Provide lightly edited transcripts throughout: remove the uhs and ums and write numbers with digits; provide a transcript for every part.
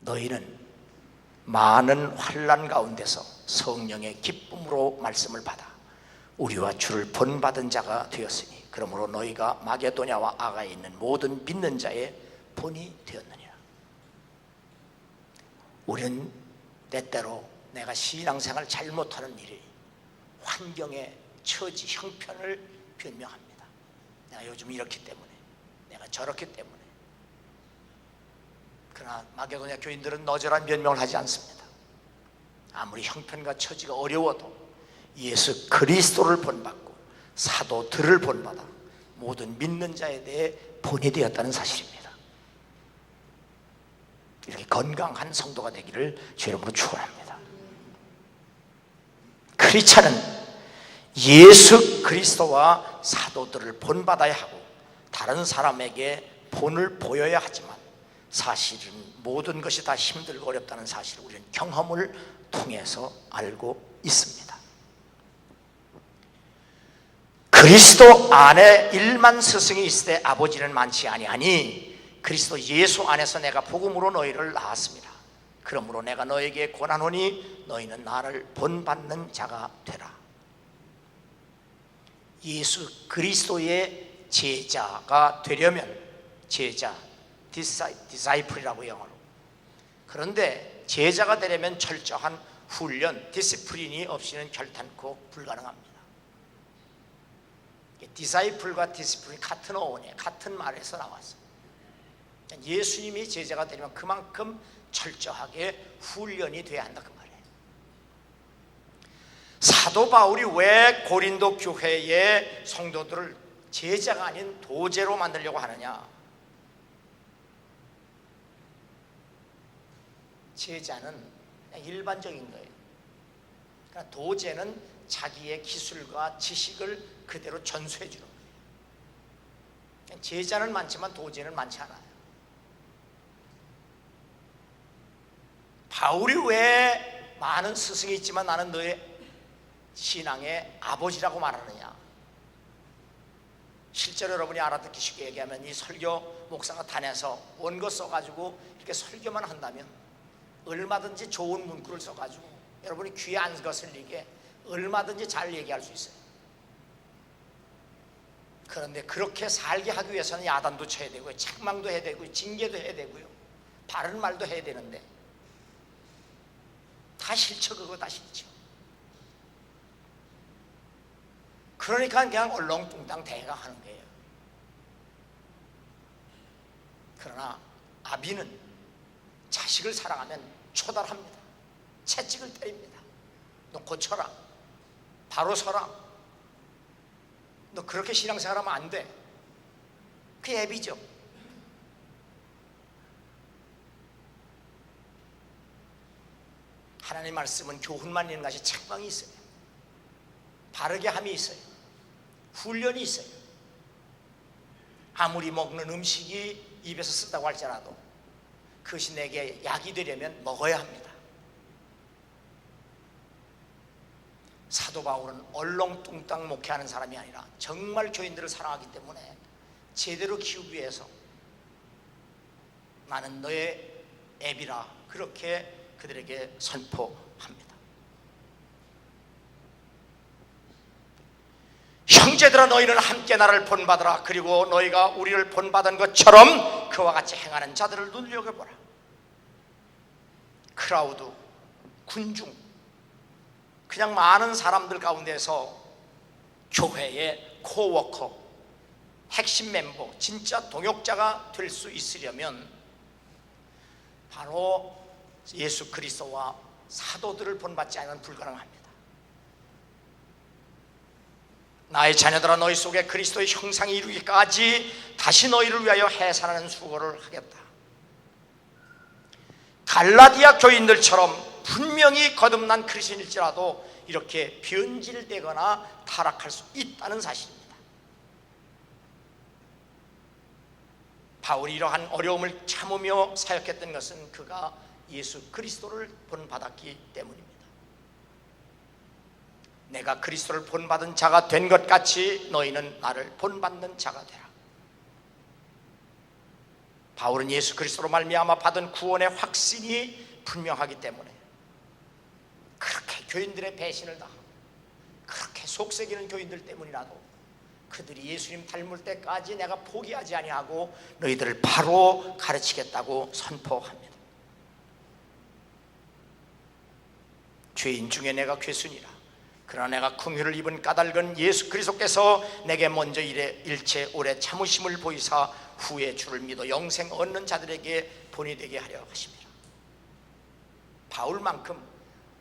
너희는 많은 환난 가운데서 성령의 기쁨으로 말씀을 받아 우리와 주를 본받은 자가 되었으니 그러므로 너희가 마게도냐와 아가에 있는 모든 믿는 자의 본이 되었느니라. 우리는 때때로 내가 신앙생활 잘못하는 일이 환경의 처지, 형편을 변명합니다. 내가 요즘 이렇기 때문에, 내가 저렇기 때문에. 그러나 마게도냐 교인들은 너절한 변명을 하지 않습니다. 아무리 형편과 처지가 어려워도 예수 그리스도를 본받고 사도들을 본받아 모든 믿는 자에 대해 본이 되었다는 사실입니다. 이렇게 건강한 성도가 되기를 주 이름으로 축원합니다. 크리스찬은 예수 그리스도와 사도들을 본받아야 하고 다른 사람에게 본을 보여야 하지만 사실은 모든 것이 다 힘들고 어렵다는 사실을 우리는 경험을 통해서 알고 있습니다. 그리스도 안에 1만 스승이 있을 때 아버지는 많지 아니하니 그리스도 예수 안에서 내가 복음으로 너희를 낳았습니다. 그러므로 내가 너에게 권하노니 너희는 나를 본받는 자가 되라. 예수 그리스도의 제자가 되려면, 제자, 디사이플이라고 영어로. 그런데 제자가 되려면 철저한 훈련, 디시플린이 없이는 결단코 불가능합니다. 디사이플과 디시플린이 같은 어원이에요. 같은 말에서 나왔어요. 예수님이 제자가 되려면 그만큼 철저하게 훈련이 돼야 한다 그 말이에요. 사도 바울이 왜 고린도 교회의 성도들을 제자가 아닌 도제로 만들려고 하느냐? 제자는 그냥 일반적인 거예요. 그러니까 도제는 자기의 기술과 지식을 그대로 전수해 주는 거예요. 제자는 많지만 도제는 많지 않아요. 바울이 왜 많은 스승이 있지만 나는 너의 신앙의 아버지라고 말하느냐? 실제로 여러분이 알아듣기 쉽게 얘기하면 이 설교 목사가 단에서 원고 써가지고 이렇게 설교만 한다면 얼마든지 좋은 문구를 써가지고 여러분이 귀에 안 거슬리게 얼마든지 잘 얘기할 수 있어요. 그런데 그렇게 살게 하기 위해서는 야단도 쳐야 되고요, 책망도 해야 되고요, 징계도 해야 되고요, 바른 말도 해야 되는데 다 싫죠. 그거 다 싫죠. 그러니까 그냥 얼렁뚱땅 대강하는 거예요. 그러나 아비는 자식을 사랑하면 초달합니다. 채찍을 때립니다. 너 고쳐라, 바로 서라, 너 그렇게 신앙생활하면 안 돼. 그게 애비죠. 하나님 말씀은 교훈만 있는 것이 책망이 있어요. 바르게 함이 있어요. 훈련이 있어요. 아무리 먹는 음식이 입에서 쓴다고 할지라도 그것이 내게 약이 되려면 먹어야 합니다. 사도 바울은 얼렁뚱땅 목회하는 사람이 아니라 정말 교인들을 사랑하기 때문에 제대로 키우기 위해서 나는 너의 애비라 그렇게 그들에게 선포합니다. 형제들아 너희는 함께 나를 본받으라. 그리고 너희가 우리를 본받은 것처럼 그와 같이 행하는 자들을 눈여겨보라. 크라우드, 군중, 그냥 많은 사람들 가운데서 교회의 코워커, 핵심 멤버, 진짜 동역자가 될 수 있으려면 바로 예수 그리스도와 사도들을 본받지 않으면 불가능합니다. 나의 자녀들아 너희 속에 그리스도의 형상이 이루기까지 다시 너희를 위하여 해산하는 수고를 하겠다. 갈라디아 교인들처럼 분명히 거듭난 그리스도인일지라도 이렇게 변질되거나 타락할 수 있다는 사실입니다. 바울이 이러한 어려움을 참으며 사역했던 것은 그가 예수 그리스도를 본받았기 때문입니다. 내가 그리스도를 본받은 자가 된 것 같이 너희는 나를 본받는 자가 되라. 바울은 예수 그리스도로 말미암아 받은 구원의 확신이 분명하기 때문에 그렇게 교인들의 배신을 당하고 그렇게 속썩이는 교인들 때문이라도 그들이 예수님 닮을 때까지 내가 포기하지 아니하고 너희들을 바로 가르치겠다고 선포합니다. 죄인 중에 내가 괴순이라. 그러나 내가 긍휼을 입은 까닭은 예수 그리스도께서 내게 먼저 일체 오래 참으심을 보이사 후에 주를 믿어 영생 얻는 자들에게 본이 되게 하려 하십니다. 바울만큼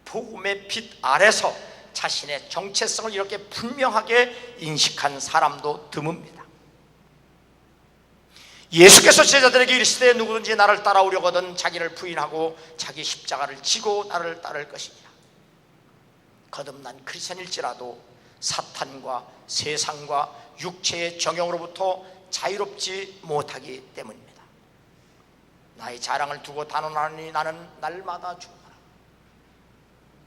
복음의 빛 아래서 자신의 정체성을 이렇게 분명하게 인식한 사람도 드뭅니다. 예수께서 제자들에게 이르시되 누구든지 나를 따라오려거든 자기를 부인하고 자기 십자가를 지고 나를 따를 것이니라. 거듭난 크리스천일지라도 사탄과 세상과 육체의 정욕으로부터 자유롭지 못하기 때문입니다. 나의 자랑을 두고 단언하니 나는 날마다 죽노라.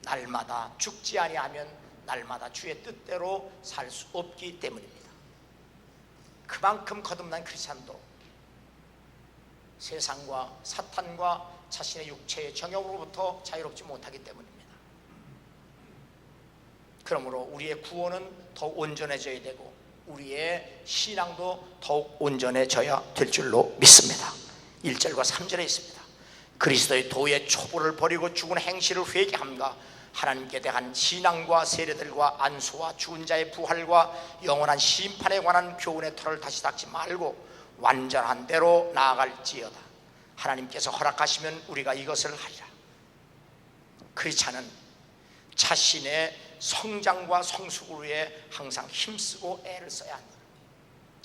날마다 죽지 아니하면 날마다 주의 뜻대로 살 수 없기 때문입니다. 그만큼 거듭난 크리스천도 세상과 사탄과 자신의 육체의 정욕으로부터 자유롭지 못하기 때문입니다. 그러므로 우리의 구원은 더욱 온전해져야 되고 우리의 신앙도 더욱 온전해져야 될 줄로 믿습니다. 1절과 3절에 있습니다. 그리스도의 도의 초보를 버리고 죽은 행실을 회개함과 하나님께 대한 신앙과 세례들과 안수와 죽은 자의 부활과 영원한 심판에 관한 교훈의 털을 다시 닦지 말고 완전한 대로 나아갈지어다. 하나님께서 허락하시면 우리가 이것을 하리라. 크리스찬은 자신의 성장과 성숙을 위해 항상 힘쓰고 애를 써야 한다.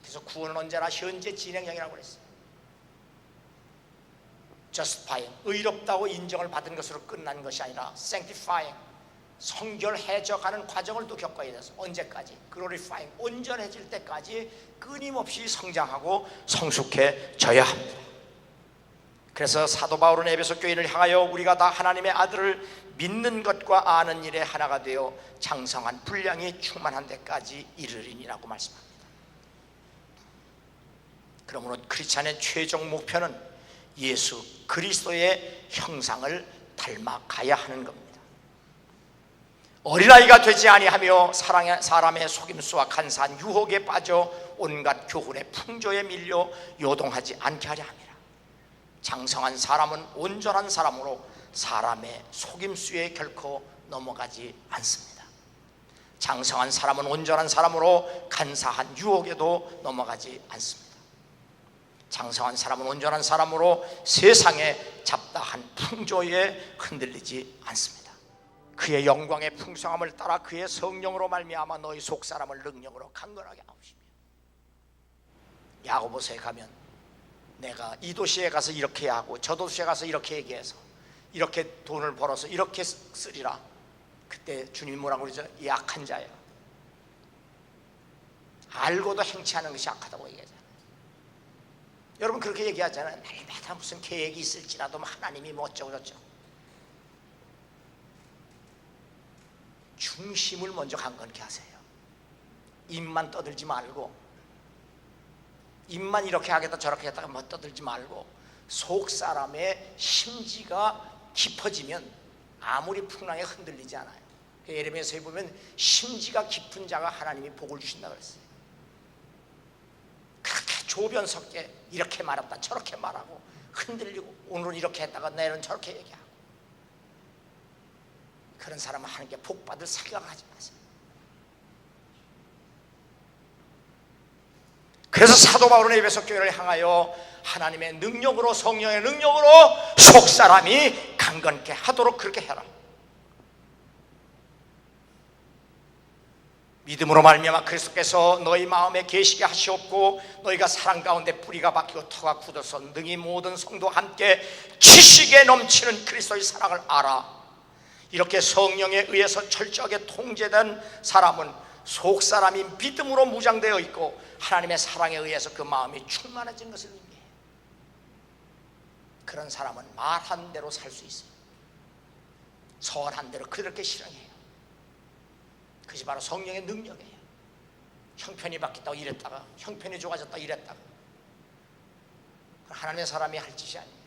그래서 구원은 언제나 현재 진행형이라고 그랬어요. justifying, 의롭다고 인정을 받은 것으로 끝난 것이 아니라 sanctifying, 성결해져가는 과정을 또 겪어야 돼서 언제까지? glorifying, 온전해질 때까지 끊임없이 성장하고 성숙해져야 합니다. 그래서 사도 바울은 에베소 교인을 향하여 우리가 다 하나님의 아들을 믿는 것과 아는 일에 하나가 되어 장성한 분량이 충만한 데까지 이르리니라고 말씀합니다. 그러므로 크리스찬의 최종 목표는 예수 그리스도의 형상을 닮아가야 하는 겁니다. 어린아이가 되지 아니하며 사람의 속임수와 간사한 유혹에 빠져 온갖 교훈의 풍조에 밀려 요동하지 않게 하려 합니다. 장성한 사람은 온전한 사람으로 사람의 속임수에 결코 넘어가지 않습니다. 장성한 사람은 온전한 사람으로 간사한 유혹에도 넘어가지 않습니다. 장성한 사람은 온전한 사람으로 세상의 잡다한 풍조에 흔들리지 않습니다. 그의 영광의 풍성함을 따라 그의 성령으로 말미암아 너희 속사람을 능력으로 강건하게 하시며, 야고보서에 가면 내가 이 도시에 가서 이렇게 하고 저 도시에 가서 이렇게 얘기해서 이렇게 돈을 벌어서 이렇게 쓰리라. 그때 주님이 뭐라고 그러죠? 약한 자예요. 알고도 행치하는 것이 악하다고 얘기하잖아요. 여러분 그렇게 얘기하잖아요. 날마다 무슨 계획이 있을지라도 하나님이 뭐 어쩌고 저쩌고. 중심을 먼저 강건케 하세요. 입만 떠들지 말고, 입만 이렇게 하겠다 저렇게 했다가 뭐 떠들지 말고, 속 사람의 심지가 깊어지면 아무리 풍랑에 흔들리지 않아요. 예레미야서에 보면 심지가 깊은 자가 하나님이 복을 주신다고 그랬어요. 그렇게 조변 섞게 이렇게 말했다 저렇게 말하고 흔들리고 오늘은 이렇게 했다가 내일은 저렇게 얘기하고, 그런 사람은 하나님께 복받을 생각을 하지 마세요. 그래서 사도 바울은 에베소 교회를 향하여 하나님의 능력으로, 성령의 능력으로 속사람이 강건케 하도록 그렇게 해라. 믿음으로 말미암아 그리스도께서 너희 마음에 계시게 하시옵고 너희가 사랑 가운데 뿌리가 박히고 터가 굳어서 능히 모든 성도와 함께 지식에 넘치는 그리스도의 사랑을 알아. 이렇게 성령에 의해서 철저하게 통제된 사람은 속사람이 믿음으로 무장되어 있고 하나님의 사랑에 의해서 그 마음이 충만해진 것을 의미해요. 그런 사람은 말한 대로 살 수 있어요. 선한 대로 그렇게 실행해요. 그것이 바로 성령의 능력이에요. 형편이 바뀌었다고 이랬다가 형편이 좋아졌다고 이랬다가 하나님의 사람이 할 짓이 아니에요.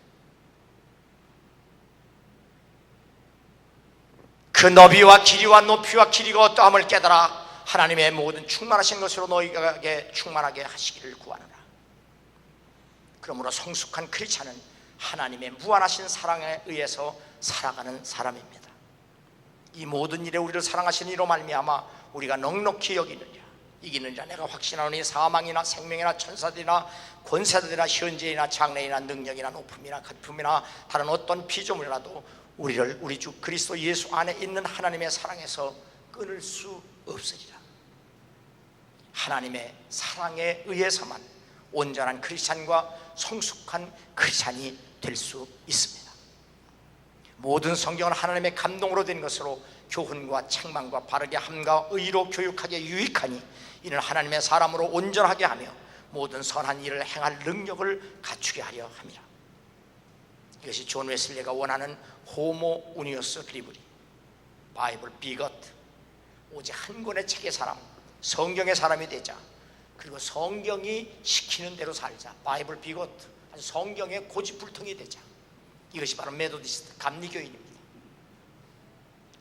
그 너비와 길이와 높이와 길이가 어떠함을 깨달아 하나님의 모든 충만하신 것으로 너희에게 충만하게 하시기를 구하노라. 그러므로 성숙한 크리스찬은 하나님의 무한하신 사랑에 의해서 살아가는 사람입니다. 이 모든 일에 우리를 사랑하신 이로 말미암아 우리가 넉넉히 여기느냐 이기느냐 내가 확신하노니 사망이나 생명이나 천사들이나 권세들이나 현재이나 장래이나 능력이나 높음이나 깊음이나 다른 어떤 피조물이라도 우리를 우리 주 그리스도 예수 안에 있는 하나님의 사랑에서 끊을 수 없으리라. 하나님의 사랑에 의해서만 온전한 크리스찬과 성숙한 크리스찬이 될 수 있습니다. 모든 성경은 하나님의 감동으로 된 것으로 교훈과 책망과 바르게 함과 의로 교육하기에 유익하니 이는 하나님의 사람으로 온전하게 하며 모든 선한 일을 행할 능력을 갖추게 하려 함이라. 이것이 존 웨슬리가 원하는 호모 우니오스 리브리 바이블 비거트, 오직 한 권의 책의 사람, 성경의 사람이 되자. 그리고 성경이 시키는 대로 살자. 바이블 비거트, 아주 성경의 고집불통이 되자. 이것이 바로 메소디스트 감리교인입니다.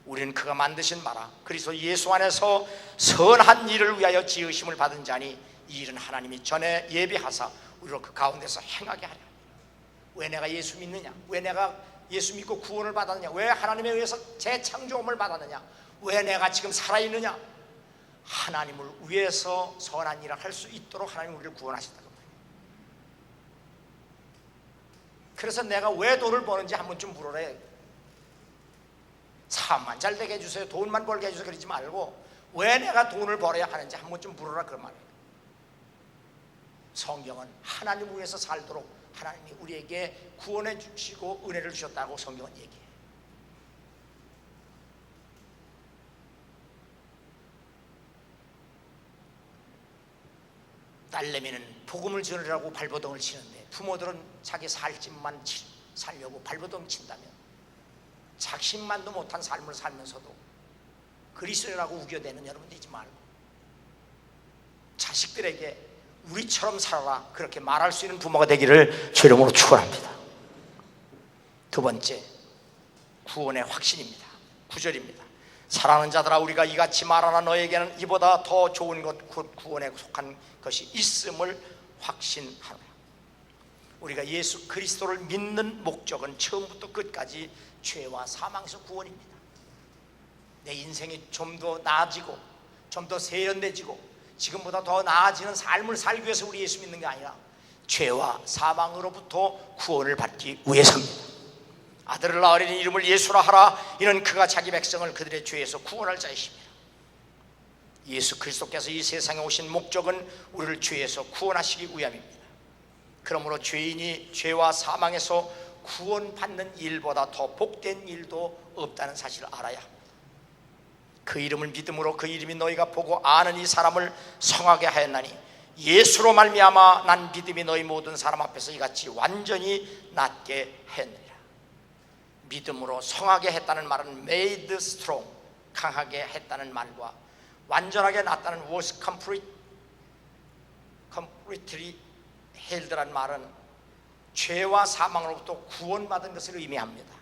우리는 그가 만드신 나라 그리스도 예수 안에서 선한 일을 위하여 지으심을 받은 자니 이 일은 하나님이 전에 예비하사 우리로 그 가운데서 행하게 하려. 왜 내가 예수 믿느냐? 왜 내가 예수 믿고 구원을 받았느냐? 왜 하나님에 의해서 재창조함을 받았느냐? 왜 내가 지금 살아있느냐? 하나님을 위해서 선한 일을 할 수 있도록 하나님이 우리를 구원하셨다고 말이에요. 그래서 내가 왜 돈을 버는지 한 번쯤 물어라. 사업만 잘 되게 해주세요, 돈만 벌게 해주세요 그러지 말고 왜 내가 돈을 벌어야 하는지 한 번쯤 물어라 그 말이에요. 성경은 하나님을 위해서 살도록 하나님이 우리에게 구원해 주시고 은혜를 주셨다고 성경은 얘기해요. 딸내미는 복음을 전하려고 발버둥을 치는데 부모들은 자기 살 집만 살려고 발버둥 친다면 작심만도 못한 삶을 살면서도 그리스도라고 우겨대는 여러분들이지 말고 자식들에게 우리처럼 살아라 그렇게 말할 수 있는 부모가 되기를 주 이름으로 축원합니다. 두 번째, 구원의 확신입니다. 9절입니다. 사랑하는 자들아 우리가 이같이 말하나 너에게는 이보다 더 좋은 것 곧 구원에 속한 것이 있음을 확신하노라. 우리가 예수 그리스도를 믿는 목적은 처음부터 끝까지 죄와 사망에서 구원입니다. 내 인생이 좀 더 나아지고 좀 더 세련돼지고 지금보다 더 나아지는 삶을 살기 위해서 우리 예수 믿는 게 아니라 죄와 사망으로부터 구원을 받기 위해서입니다. 아들을 낳으리니 이름을 예수라 하라. 이는 그가 자기 백성을 그들의 죄에서 구원할 자이십니다. 예수 그리스도께서 이 세상에 오신 목적은 우리를 죄에서 구원하시기 위함입니다. 그러므로 죄인이 죄와 사망에서 구원받는 일보다 더 복된 일도 없다는 사실을 알아야 합니다. 그 이름을 믿음으로 그 이름이 너희가 보고 아는 이 사람을 성하게 하였나니 예수로 말미암아 난 믿음이 너희 모든 사람 앞에서 이같이 완전히 낫게 했느니라. 믿음으로 성하게 했다는 말은 made strong, 강하게 했다는 말과 완전하게 낫다는 was completely healed라는 말은 죄와 사망으로부터 구원받은 것을 의미합니다.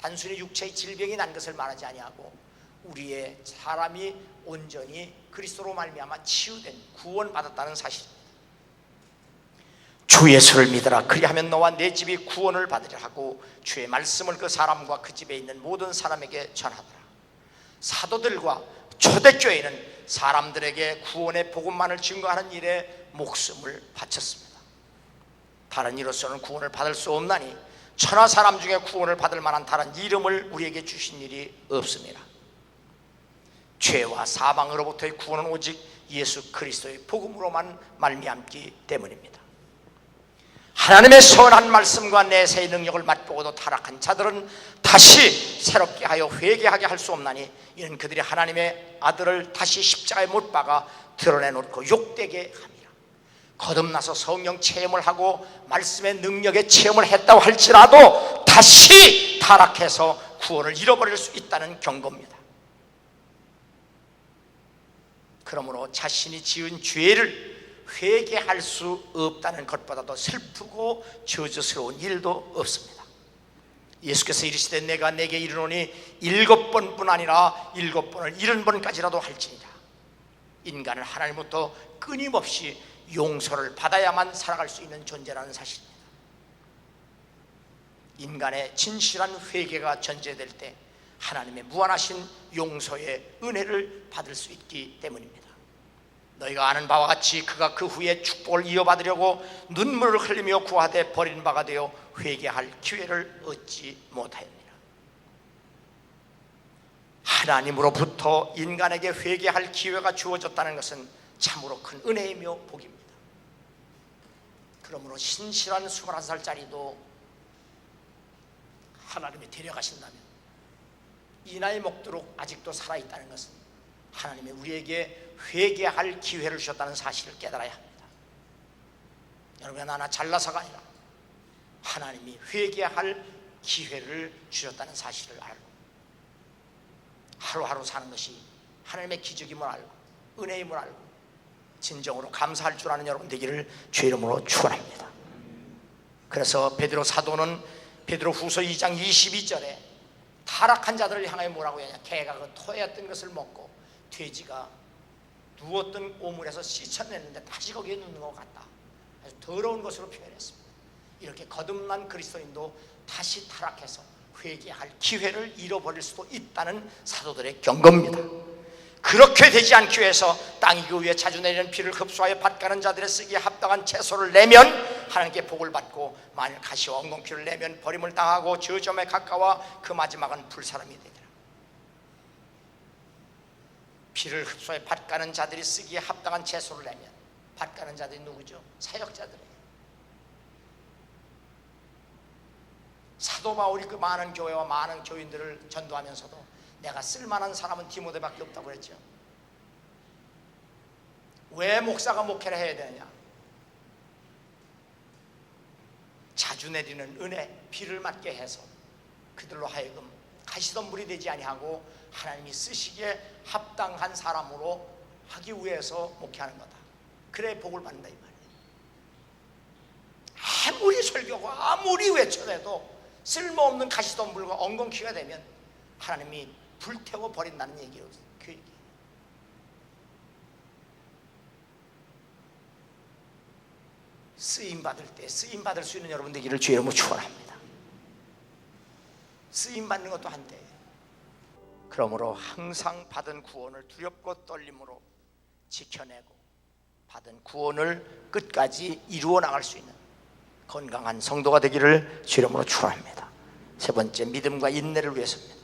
단순히 육체의 질병이 난 것을 말하지 아니하고 우리의 사람이 온전히 그리스도로 말미암아 치유된 구원받았다는 사실입니다. 주 예수를 믿으라. 그리하면 너와 내 집이 구원을 받으리라 하고 주의 말씀을 그 사람과 그 집에 있는 모든 사람에게 전하더라. 사도들과 초대교회는 사람들에게 구원의 복음만을 증거하는 일에 목숨을 바쳤습니다. 다른 이로서는 구원을 받을 수 없나니 천하 사람 중에 구원을 받을 만한 다른 이름을 우리에게 주신 일이 없습니다. 죄와 사망으로부터의 구원은 오직 예수 그리스도의 복음으로만 말미암기 때문입니다. 하나님의 선한 말씀과 내세의 능력을 맛보고도 타락한 자들은 다시 새롭게 하여 회개하게 할 수 없나니 이는 그들이 하나님의 아들을 다시 십자가에 못 박아 드러내놓고 욕되게 함이라. 거듭나서 성령 체험을 하고 말씀의 능력의 체험을 했다고 할지라도 다시 타락해서 구원을 잃어버릴 수 있다는 경고입니다. 그러므로 자신이 지은 죄를 회개할 수 없다는 것보다도 슬프고 저주스러운 일도 없습니다. 예수께서 이르시되 내가 내게 이르노니 7번뿐 아니라 7번을 70번까지라도 할지니라. 인간은 하나님부터 끊임없이 용서를 받아야만 살아갈 수 있는 존재라는 사실입니다. 인간의 진실한 회개가 전제될 때 하나님의 무한하신 용서의 은혜를 받을 수 있기 때문입니다. 너희가 아는 바와 같이 그가 그 후에 축복을 이어받으려고 눈물을 흘리며 구하되 버린 바가 되어 회개할 기회를 얻지 못하였느니라. 하나님으로부터 인간에게 회개할 기회가 주어졌다는 것은 참으로 큰 은혜이며 복입니다. 그러므로 신실한 21살짜리도 하나님이 데려가신다면 이 나이 먹도록 아직도 살아있다는 것은 하나님이 우리에게 회개할 기회를 주셨다는 사실을 깨달아야 합니다. 여러분, 나나 잘나서가 아니라 하나님이 회개할 기회를 주셨다는 사실을 알고 하루하루 사는 것이 하나님의 기적임을 알고 은혜임을 알고 진정으로 감사할 줄 아는 여러분 되기를 주의 이름으로 축원합니다. 그래서 베드로 사도는 베드로 후서 2장 22절에 타락한 자들을 향하여 뭐라고 하냐, 개가 그 토했던 것을 먹고 돼지가 누웠던 오물에서 씻어냈는데 다시 거기에 눕는 것 같다. 아주 더러운 것으로 표현했습니다. 이렇게 거듭난 그리스도인도 다시 타락해서 회개할 기회를 잃어버릴 수도 있다는 사도들의 경고입니다. 그렇게 되지 않기 위해서 땅이 그 위에 자주 내리는 비를 흡수하여 밭가는 자들의 쓰기에 합당한 채소를 내면 하나님께 복을 받고, 만일 가시와 엉겅퀴를 내면 버림을 당하고 저점에 가까워 그 마지막은 불사람이 되리라. 비를 흡수하여 밭가는 자들이 쓰기에 합당한 채소를 내면, 밭가는 자들이 누구죠? 사역자들이에요. 사도 바울이 그 많은 교회와 많은 교인들을 전도하면서도 내가 쓸만한 사람은 디모데밖에 없다고 그랬죠. 왜 목사가 목회를 해야 되느냐? 자주 내리는 은혜, 비를 맞게 해서 그들로 하여금 가시덤불이 되지 아니하고 하나님이 쓰시기에 합당한 사람으로 하기 위해서 목회하는 거다. 그래 복을 받는다 이 말이에요. 아무리 설교고 아무리 외쳐내도 쓸모없는 가시덤불과 엉겅퀴가 되면 하나님이 불태워 버린다는 얘기예요. 그 얘기. 쓰임 받을 때 쓰임 받을 수 있는 여러분 되기를 주의 이름으로 축원합니다. 쓰임 받는 것도 한데, 그러므로 항상 받은 구원을 두렵고 떨림으로 지켜내고 받은 구원을 끝까지 이루어 나갈 수 있는 건강한 성도가 되기를 주의 이름으로 축원합니다. 세 번째, 믿음과 인내를 위해서입니다.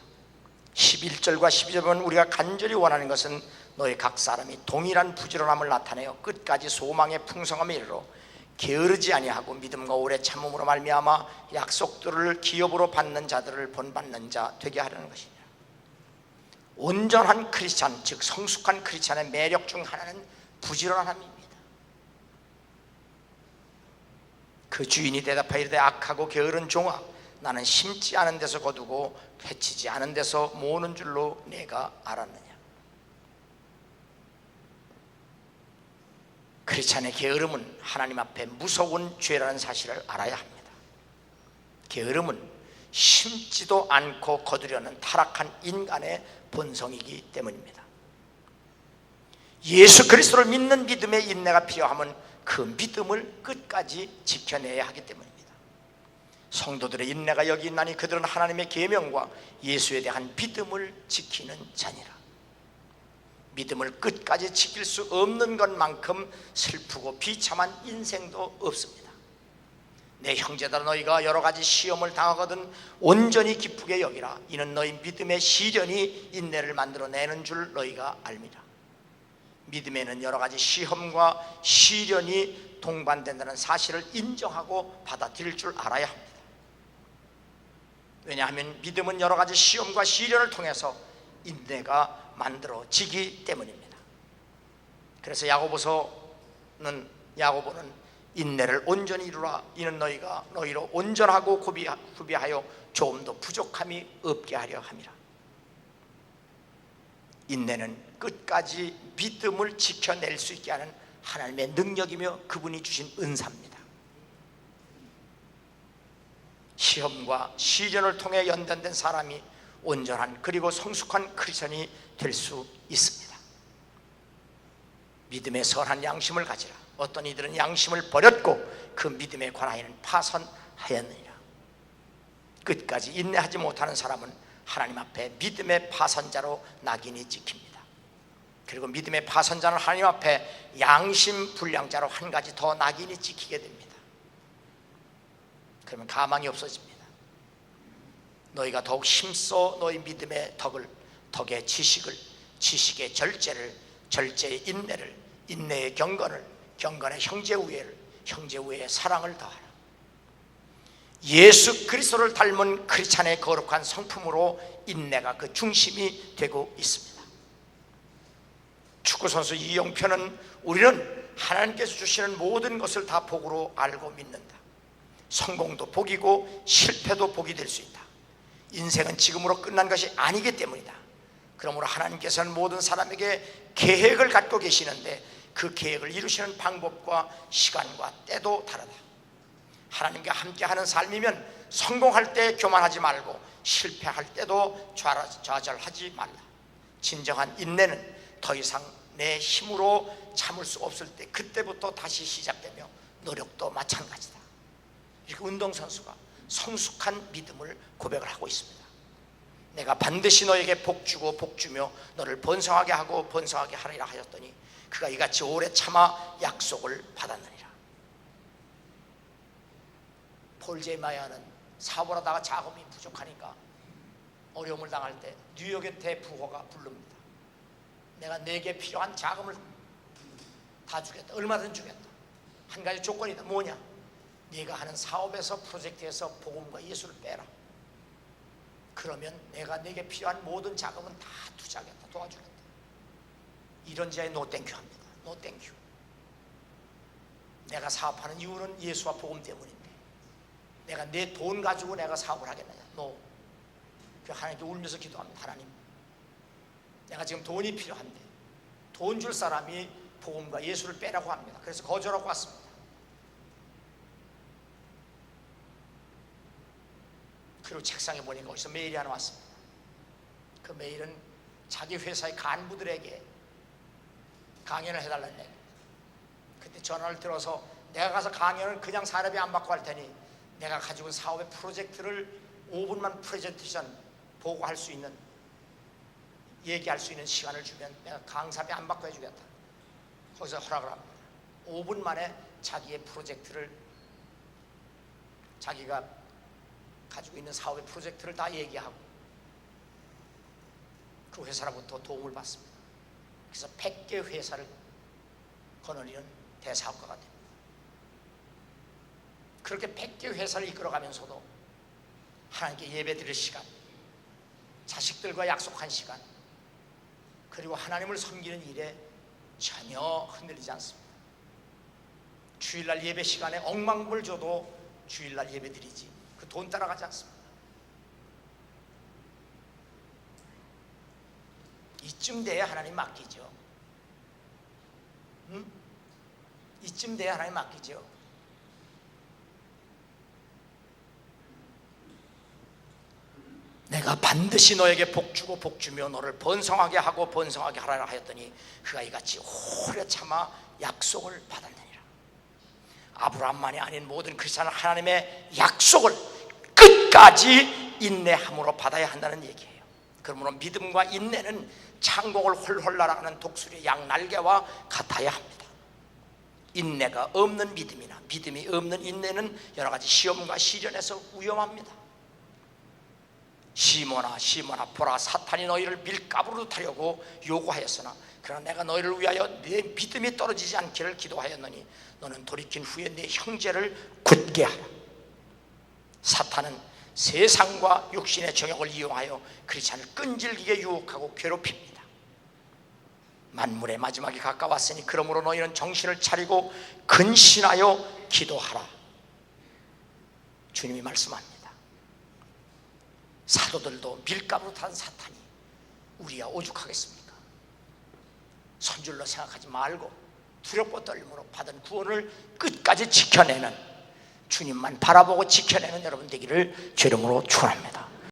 11절과 12절은 우리가 간절히 원하는 것은 너희 각 사람이 동일한 부지런함을 나타내어 끝까지 소망의 풍성함에 이르러 게으르지 아니하고 믿음과 오래 참음으로 말미암아 약속들을 기업으로 받는 자들을 본받는 자 되게 하려는 것이니라. 온전한 크리스찬, 즉 성숙한 크리스찬의 매력 중 하나는 부지런함입니다. 그 주인이 대답하여 이르되 악하고 게으른 종아, 나는 심지 않은 데서 거두고 해치지 않은 데서 모으는 줄로 내가 알았느냐. 크리스찬의 게으름은 하나님 앞에 무서운 죄라는 사실을 알아야 합니다. 게으름은 심지도 않고 거두려는 타락한 인간의 본성이기 때문입니다. 예수 그리스도를 믿는 믿음의 인내가 필요하면 그 믿음을 끝까지 지켜내야 하기 때문입니다. 성도들의 인내가 여기 있나니 그들은 하나님의 계명과 예수에 대한 믿음을 지키는 자니라. 믿음을 끝까지 지킬 수 없는 것만큼 슬프고 비참한 인생도 없습니다. 내 형제들아, 너희가 여러 가지 시험을 당하거든 온전히 기쁘게 여기라. 이는 너희 믿음의 시련이 인내를 만들어내는 줄 너희가 알미라. 믿음에는 여러 가지 시험과 시련이 동반된다는 사실을 인정하고 받아들일 줄 알아야 합니다. 왜냐하면 믿음은 여러 가지 시험과 시련을 통해서 인내가 만들어지기 때문입니다. 그래서 야고보는 인내를 온전히 이루라. 이는 너희가 너희로 온전하고 구비하여 조금도 부족함이 없게 하려 함이라. 인내는 끝까지 믿음을 지켜낼 수 있게 하는 하나님의 능력이며 그분이 주신 은사입니다. 시험과 시련을 통해 연단된 사람이 온전한 그리고 성숙한 크리스천이 될 수 있습니다. 믿음의 선한 양심을 가지라. 어떤 이들은 양심을 버렸고 그 믿음의 관하에는 파선하였느니라. 끝까지 인내하지 못하는 사람은 하나님 앞에 믿음의 파선자로 낙인이 찍힙니다. 그리고 믿음의 파선자는 하나님 앞에 양심 불량자로 한 가지 더 낙인이 찍히게 됩니다. 그러면 가망이 없어집니다. 너희가 더욱 힘써 너희 믿음의 덕의 지식을, 지식의 절제를, 절제의 인내를, 인내의 경건을, 경건의 형제 우애를, 형제 우애의 사랑을 더하라. 예수 그리스도를 닮은 크리스찬의 거룩한 성품으로 인내가 그 중심이 되고 있습니다. 축구선수 이영표는 우리는 하나님께서 주시는 모든 것을 다 복으로 알고 믿는다. 성공도 복이고 실패도 복이 될 수 있다. 인생은 지금으로 끝난 것이 아니기 때문이다. 그러므로 하나님께서는 모든 사람에게 계획을 갖고 계시는데 그 계획을 이루시는 방법과 시간과 때도 다르다. 하나님과 함께하는 삶이면 성공할 때 교만하지 말고 실패할 때도 좌절하지 말라. 진정한 인내는 더 이상 내 힘으로 참을 수 없을 때 그때부터 다시 시작되며 노력도 마찬가지다. 이렇게 운동선수가 성숙한 믿음을 고백을 하고 있습니다. 내가 반드시 너에게 복주고 복주며 너를 번성하게 하고 번성하게 하리라 하였더니 그가 이같이 오래 참아 약속을 받았느니라. 폴 제마야는 사업을 하다가 자금이 부족하니까 어려움을 당할 때 뉴욕의 대부호가 부릅니다. 내가 내게 필요한 자금을 다 주겠다. 얼마든 주겠다. 한 가지 조건이다. 뭐냐? 네가 하는 사업에서 프로젝트에서 복음과 예수를 빼라. 그러면 내가 내게 필요한 모든 자금은 다 투자하겠다. 도와주겠다. 이런 자에 노 땡큐 합니다. 노 땡큐. 내가 사업하는 이유는 예수와 복음 때문인데 내가 내 돈 가지고 내가 사업을 하겠느냐? 노. 하나님께 울면서 기도합니다. 하나님, 내가 지금 돈이 필요한데 돈 줄 사람이 복음과 예수를 빼라고 합니다. 그래서 거절하고 왔습니다. 그리고 책상에 보니까 거기서 메일이 하나 왔습니다. 그 메일은 자기 회사의 간부들에게 강연을 해달라는 얘기입니다. 그때 전화를 들어서 내가 가서 강연은 그냥 사례비 안 받고 할 테니 내가 가지고 있는 사업의 프로젝트를 5분만 프레젠테이션 보고할 수 있는, 얘기할 수 있는 시간을 주면 내가 강사비 안 받고 해주겠다. 거기서 허락을 합니다. 5분 만에 자기의 프로젝트를, 자기가 가지고 있는 사업의 프로젝트를 다 얘기하고 그 회사로부터 도움을 받습니다. 그래서 100개 회사를 거느리는 대사업가가 됩니다. 그렇게 100개 회사를 이끌어가면서도 하나님께 예배드릴 시간, 자식들과 약속한 시간, 그리고 하나님을 섬기는 일에 전혀 흔들리지 않습니다. 주일날 예배 시간에 억만금을 줘도 주일날 예배드리지 그 돈 따라가지 않습니다. 이쯤 돼야 하나님 맡기죠. 이쯤 돼야 하나님 맡기죠. 내가 반드시 너에게 복주고 복주며 너를 번성하게 하고 번성하게 하라 하였더니 그가 이같이 오래 참아 약속을 받았느니라. 아브라함만이 아닌 모든 크리스찬은 하나님의 약속을 끝까지 인내함으로 받아야 한다는 얘기예요. 그러므로 믿음과 인내는 창공을 홀홀 날아가는 독수리의 양날개와 같아야 합니다. 인내가 없는 믿음이나 믿음이 없는 인내는 여러 가지 시험과 시련에서 위험합니다. 시몬아 시몬아 보라, 사탄이 너희를 밀가부로 타려고 요구하였으나 그러나 내가 너희를 위하여 내 믿음이 떨어지지 않기를 기도하였노니 너는 돌이킨 후에 내 형제를 굳게 하라. 사탄은 세상과 육신의 정욕을 이용하여 크리스찬을 끈질기게 유혹하고 괴롭힙니다. 만물의 마지막이 가까웠으니 그러므로 너희는 정신을 차리고 근신하여 기도하라. 주님이 말씀합니다. 사도들도 밀가부로 탄 사탄이 우리야 오죽하겠습니까? 선줄로 생각하지 말고 두렵고 떨림으로 받은 구원을 끝까지 지켜내는, 주님만 바라보고 지켜내는 여러분 되기를 주의 이름으로 축원합니다.